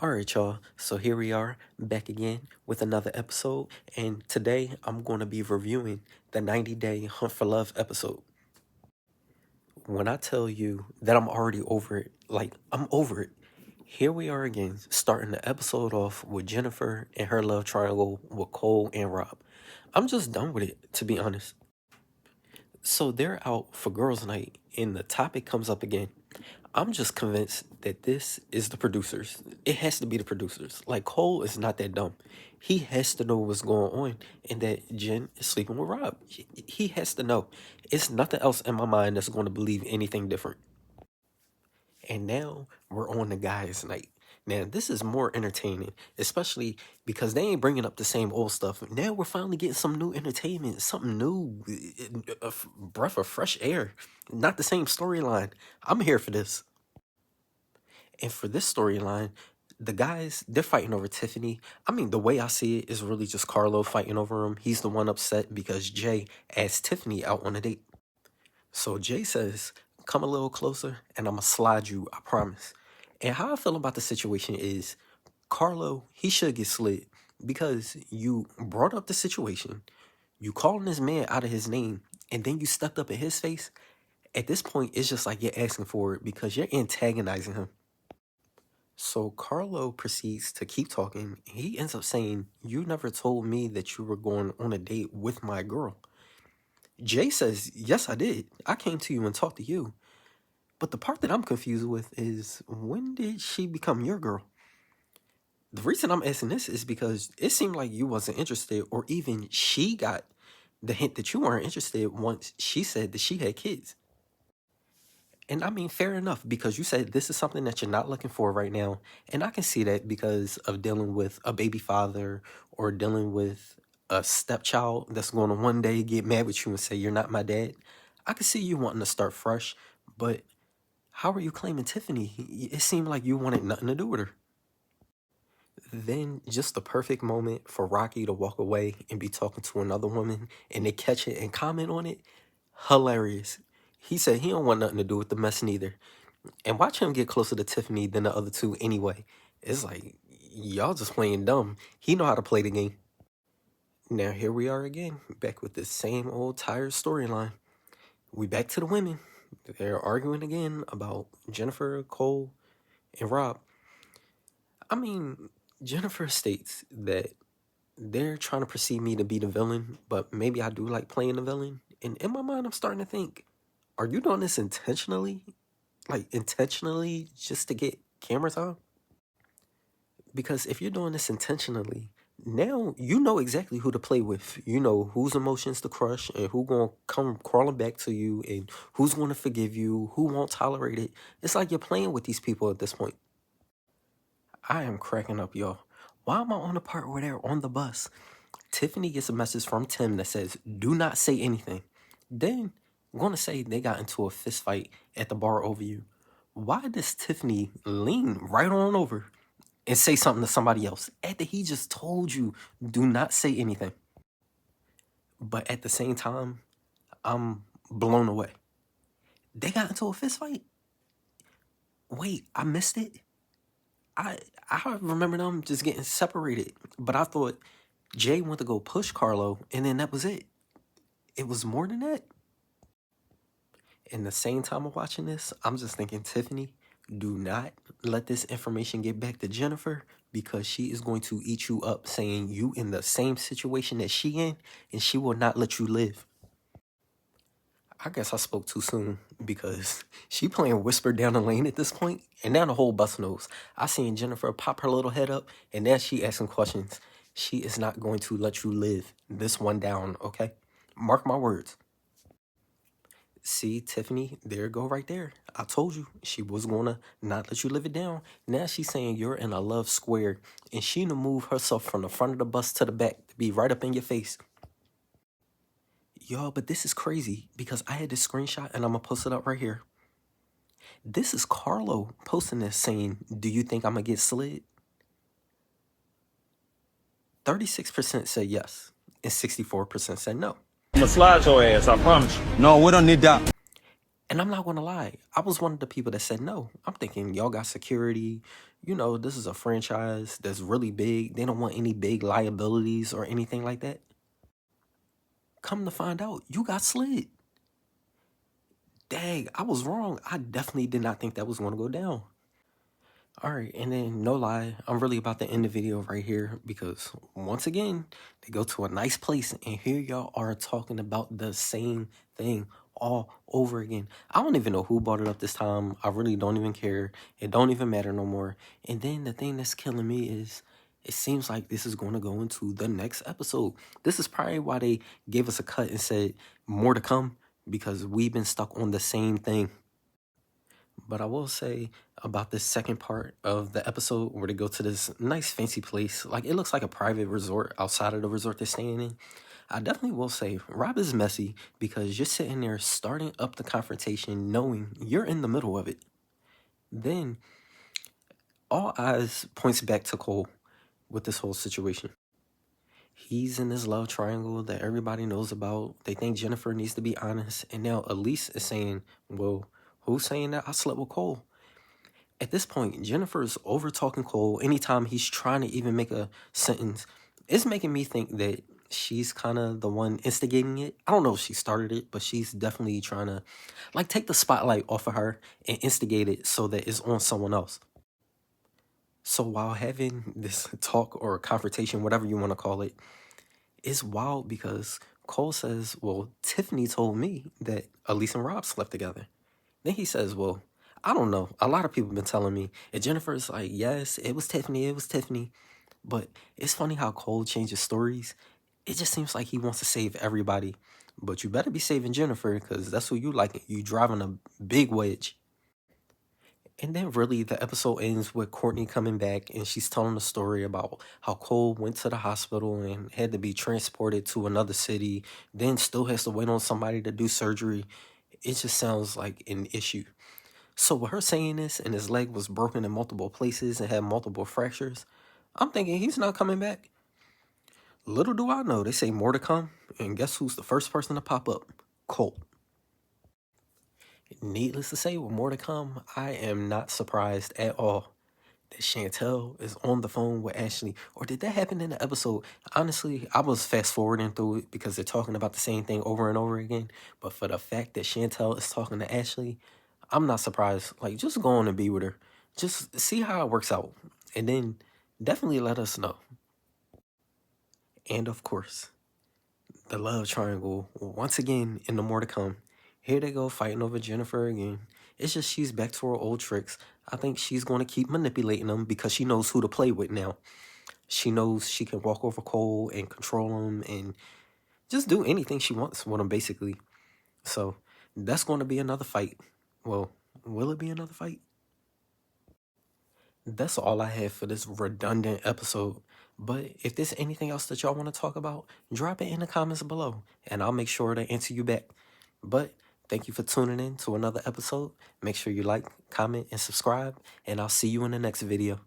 Alright, y'all. So here we are back again with another episode. And today I'm going to be reviewing the 90-day Hunt for Love episode. When I tell you that I'm already over it, like I'm over it. Here we are again, starting the episode off with Jeniffer and her love triangle with Cole and Rob. I'm just done with it, to be honest. So they're out for girls' night and the topic comes up again. I'm just convinced that this is the producers. It has to be the producers. Like, Cole is not that dumb. He has to know what's going on and that Jen is sleeping with Rob. He has to know. It's nothing else in my mind that's going to believe anything different. And now we're on the guys' night. Now, this is more entertaining, especially because they ain't bringing up the same old stuff. Now we're finally getting some new entertainment, something new, a breath of fresh air. Not the same storyline. I'm here for this. And for this storyline, the guys, they're fighting over Tiffany. I mean, the way I see it is really just Carlo fighting over him. He's the one upset because Jay asked Tiffany out on a date. So Jay says, come a little closer and I'm going to slide you, I promise. And how I feel about the situation is Carlo, he should get slid because you brought up the situation. You calling this man out of his name and then you stepped up in his face. At this point, it's just like you're asking for it because you're antagonizing him. So Carlo proceeds to keep talking. He ends up saying, you never told me that you were going on a date with my girl. Jay says, yes, I did. I came to you and talked to you. But the part that I'm confused with is, when did she become your girl? The reason I'm asking this is because it seemed like you wasn't interested, or even she got the hint that you weren't interested once she said that she had kids. And I mean, fair enough, because you said this is something that you're not looking for right now. And I can see that because of dealing with a baby father or dealing with a stepchild that's going to one day get mad with you and say, you're not my dad. I can see you wanting to start fresh, but how are you claiming Tiffany? It seemed like you wanted nothing to do with her. Then just the perfect moment for Rocky to walk away and be talking to another woman and they catch it and comment on it. Hilarious. He said he don't want nothing to do with the mess neither. And watch him get closer to Tiffany than the other two anyway. It's like, y'all just playing dumb. He know how to play the game. Now here we are again, back with the same old tired storyline. We back to the women. They're arguing again about Jeniffer, Cole, and Rob. I mean, Jeniffer states that they're trying to perceive me to be the villain, but maybe I do like playing the villain. And in my mind, I'm starting to think, are you doing this intentionally? Like, intentionally just to get camera time? Because if you're doing this intentionally, now you know exactly who to play with. You know whose emotions to crush and who gonna come crawling back to you and who's gonna forgive you, who won't tolerate it. It's like you're playing with these people at this point. I am cracking up, y'all. Why am I on the part where they're on the bus? Tiffany gets a message from Tim that says, do not say anything. Then, I'm going to say they got into a fist fight at the bar over you. Why does Tiffany lean right on over and say something to somebody else after he just told you, do not say anything? But at the same time, I'm blown away. They got into a fist fight? Wait, I missed it? I remember them just getting separated, but I thought Jay went to go push Carlo, and then that was it. It was more than that. In the same time of watching this, I'm just thinking, Tiffany, do not let this information get back to Jeniffer because she is going to eat you up saying you in the same situation that she in, and she will not let you live. I guess I spoke too soon because she playing whisper down the lane at this point, and now the whole bus knows. I seen Jeniffer pop her little head up, and now she asking questions. She is not going to let you live this one down, okay? Mark my words. See, Tiffany, there you go right there. I told you she was going to not let you live it down. Now she's saying you're in a love square, and she to move herself from the front of the bus to the back to be right up in your face. Y'all, but this is crazy because I had this screenshot and I'm going to post it up right here. This is Carlo posting this saying, do you think I'm going to get slid? 36% said yes and 64% said no. I'm gonna slide your ass, I promise you. No, we don't need that. And I'm not gonna lie, I was one of the people that said no. I'm thinking y'all got security. You know, this is a franchise that's really big. They don't want any big liabilities or anything like that. Come to find out, you got slid. Dang, I was wrong. I definitely did not think that was gonna go down. All right, and then no lie, I'm really about to end the video right here because once again, they go to a nice place and here y'all are talking about the same thing all over again. I don't even know who brought it up this time. I really don't even care. It don't even matter no more. And then the thing that's killing me is it seems like this is going to go into the next episode. This is probably why they gave us a cut and said more to come because we've been stuck on the same thing. But I will say about this second part of the episode where they go to this nice fancy place. Like it looks like a private resort outside of the resort they're staying in. I definitely will say Rob is messy because you're sitting there starting up the confrontation knowing you're in the middle of it. Then all eyes points back to Cole with this whole situation. He's in this love triangle that everybody knows about. They think Jeniffer needs to be honest. And now Elise is saying, well, who's saying that I slept with Cole? At this point, Jennifer's over talking Cole anytime he's trying to even make a sentence. It's making me think that she's kind of the one instigating it. I don't know if she started it, but she's definitely trying to like take the spotlight off of her and instigate it so that it's on someone else. So while having this talk or confrontation, whatever you want to call it, it's wild because Cole says, well, Tiffany told me that Elise and Rob slept together. Then he says, well, I don't know. A lot of people have been telling me. And Jennifer's like, yes, it was Tiffany. It was Tiffany. But it's funny how Cole changes stories. It just seems like he wants to save everybody. But you better be saving Jennifer because that's who you like. You driving a big wedge. And then really the episode ends with Courtney coming back and she's telling the story about how Cole went to the hospital and had to be transported to another city, then still has to wait on somebody to do surgery. It just sounds like an issue. So with her saying this and his leg was broken in multiple places and had multiple fractures, I'm thinking he's not coming back. Little do I know, they say more to come, and guess who's the first person to pop up? Cole. Needless to say, with more to come, I am not surprised at all that Chantel is on the phone with Ashley. Or did that happen in the episode? Honestly, I was fast forwarding through it because they're talking about the same thing over and over again. But for the fact that Chantel is talking to Ashley, I'm not surprised. Like, just go on and be with her. Just see how it works out. And then definitely let us know. And of course, the love triangle, once again, in the more to come. Here they go fighting over Jennifer again. It's just she's back to her old tricks. I think she's going to keep manipulating them because she knows who to play with now. She knows she can walk over Cole and control him and just do anything she wants with him, basically. So that's going to be another fight. Well, will it be another fight? That's all I have for this redundant episode. But if there's anything else that y'all want to talk about, drop it in the comments below and I'll make sure to answer you back. But thank you for tuning in to another episode. Make sure you like, comment, and subscribe, and I'll see you in the next video.